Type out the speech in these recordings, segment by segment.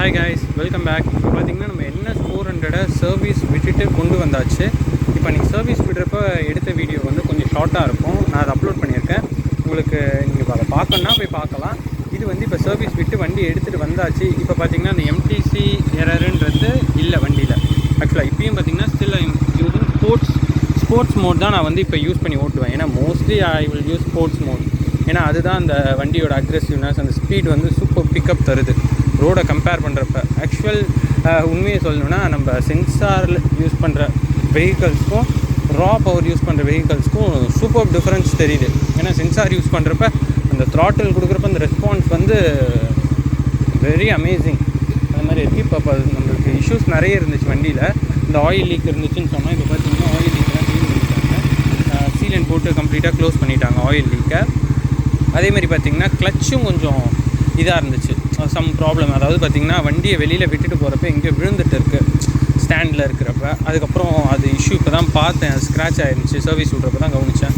Hi guys, welcome back. இப்போ பார்த்தீங்கன்னா நம்ம NS400 சர்வீஸ் விட்டுட்டு கொண்டு வந்தாச்சு. இப்போ நீங்கள் சர்வீஸ் விடுறப்ப எடுத்த வீடியோ வந்து கொஞ்சம் ஷார்ட்டாக இருக்கும். நான் அதை அப்லோட் பண்ணியிருக்கேன். உங்களுக்கு நீங்கள் அதை பார்க்கணுன்னா போய் பார்க்கலாம். இது வந்து இப்போ சர்வீஸ் விட்டு வண்டி எடுத்துகிட்டு வந்தாச்சு. இப்போ பார்த்தீங்கன்னா அந்த எம்டிசி எரருன்றது இல்லை வண்டியில். ஆக்சுவலாக இப்பயும் பார்த்தீங்கன்னா ஸ்டில் யூஸிங் ஸ்போர்ட்ஸ் மோட் தான் நான் வந்து இப்போ யூஸ் பண்ணி ஓட்டுவேன். ஏன்னா mostly I will use sports mode. ஏன்னா அதுதான் அந்த வண்டியோட அக்ரெசிவ்னஸ், அந்த ஸ்பீட் வந்து சூப்பர் பிக்கப் தருது ரோடை கம்பேர் பண்ணுறப்ப. ஆக்சுவல் உண்மையை சொல்லணுன்னா நம்ம சென்சாரில் யூஸ் பண்ணுற வெஹிக்கல்ஸ்க்கும் ரா பவர் யூஸ் பண்ணுற வெஹிக்கல்ஸ்க்கும் சூப்பர் டிஃப்ரென்ஸ் தெரியுது. ஏன்னா சென்சார் யூஸ் பண்ணுறப்ப அந்த த்ராட்டில் கொடுக்குறப்ப அந்த ரெஸ்பான்ஸ் வந்து வெரி அமேசிங். அது மாதிரி இருக்குது. இப்போ நம்மளுக்கு இஷ்யூஸ் நிறைய இருந்துச்சு வண்டியில். இந்த ஆயில் லீக் இருந்துச்சுன்னு சொன்னால் இப்போ பார்த்தீங்கன்னா ஆயில் லீக்கெலாம் க்ளீன் பண்ணிட்டாங்க. சீலன் போட்டு கம்ப்ளீட்டாக க்ளோஸ் பண்ணிட்டாங்க ஆயில் லீக்கை. அதேமாதிரி பார்த்திங்கன்னா கிளச்சும் கொஞ்சம் இதாக இருந்துச்சு, சம் ப்ராப்ளம். அதாவது பார்த்திங்கன்னா வண்டியை வெளியில் விட்டுட்டு போகிறப்ப எங்கேயோ விழுந்துட்டு இருக்குது ஸ்டாண்டில் இருக்கிறப்ப. அதுக்கப்புறம் அது இஷ்யூ இப்போ தான் பார்த்தேன், ஸ்க்ராட்ச் ஆகிருந்துச்சு. சர்வீஸ் விட்றப்ப தான் கவனித்தேன்.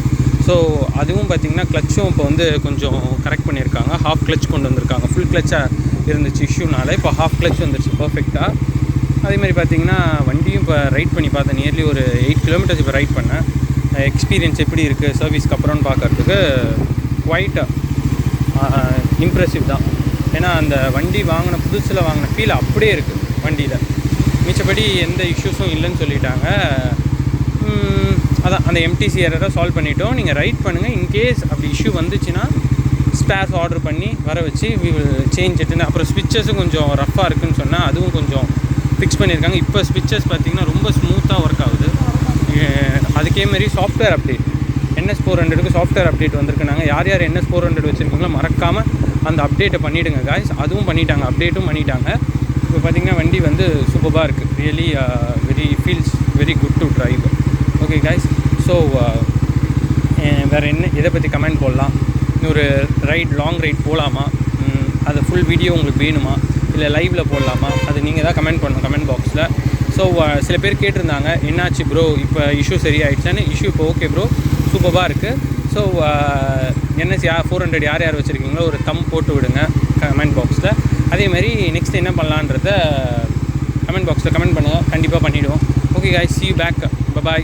ஸோ அதுவும் பார்த்திங்கன்னா கிளச்சும் இப்போ வந்து கொஞ்சம் கரெக்ட் பண்ணியிருக்காங்க. ஹாஃப் கிளச் கொண்டு வந்திருக்காங்க. ஃபுல் கிளச்சாக இருந்துச்சு இஷ்யூனால. இப்போ ஹாஃப் கிளச் வந்துருச்சு பர்ஃபெக்டாக. அதேமாதிரி பார்த்திங்கன்னா வண்டியும் இப்போ ரைட் பண்ணி பார்த்தேன். நியர்லி ஒரு 8 கிலோமீட்டர்ஸ் இப்போ ரைட் பண்ணேன். எக்ஸ்பீரியன்ஸ் எப்படி இருக்குது சர்வீஸ்க்கு அப்புறம்னு பார்க்குறதுக்கு குவைட் இம்ப்ரெசிவ் தான். ஏன்னா அந்த வண்டி புதுசில் வாங்கின ஃபீல் அப்படியே இருக்குது வண்டியில். மிச்சப்படி எந்த இஷ்யூஸும் இல்லைன்னு சொல்லிட்டாங்க. அதான் அந்த எம்டிசி எரரை சால்வ் பண்ணிட்டோம். நீங்கள் ரைட் பண்ணுங்கள். இன்கேஸ் அப்படி இஷ்யூ வந்துச்சுன்னா ஸ்பேர்ஸ் ஆர்டர் பண்ணி வர வச்சு சேஞ்ச் எடுத்துன்னு. அப்புறம் ஸ்விட்சஸும் கொஞ்சம் ரஃப்பாக இருக்குதுன்னு சொன்னால் அதுவும் கொஞ்சம் ஃபிக்ஸ் பண்ணியிருக்காங்க. இப்போ ஸ்விட்சஸ் பார்த்திங்கன்னா ரொம்ப ஸ்மூத்தாக ஒர்க் ஆகுது. அதுக்கே மாதிரி சாஃப்ட்வேர் அப்டேட் NS400க்கு சாஃப்ட்வேர் அப்டேட் வந்திருக்குனாங்க. யார் யார் NS400 வச்சுருக்கீங்களோ மறக்காமல் அந்த அப்டேட்டை பண்ணிவிடுங்க காய்ஸ். அதுவும் பண்ணிட்டாங்க, அப்டேட்டும் பண்ணிட்டாங்க. இப்போ பார்த்திங்கன்னா வண்டி வந்து சூப்பராக இருக்குது. Really feels very good to drive. Okay guys, so வேறு என்ன இதை பற்றி கமெண்ட் போடலாம். இன்னொரு லாங் ரைட் போகலாமா, அது ஃபுல் வீடியோ உங்களுக்கு வேணுமா, இல்லை லைவில் போடலாமா, அது நீங்கள் தான் கமெண்ட் பண்ணணும் கமெண்ட் பாக்ஸில். ஸோ சில பேர் கேட்டிருந்தாங்க என்னாச்சு ப்ரோ இப்போ இஷ்யூ சரியாயிடுச்சான்னு. இஷ்யூ இப்போ ஓகே ப்ரோ, சூப்பராக இருக்குது. ஸோ NS400 யார் யார் வச்சுருக்கீங்களோ ஒரு தம் போட்டு விடுங்க கமெண்ட் பாக்ஸில். அதேமாதிரி நெக்ஸ்ட் என்ன பண்ணலான்றத கமெண்ட் பாக்ஸில் கமெண்ட் பண்ணுங்கள். கண்டிப்பாக பண்ணிவிடுவோம். Okay guys, see you back. Bye bye.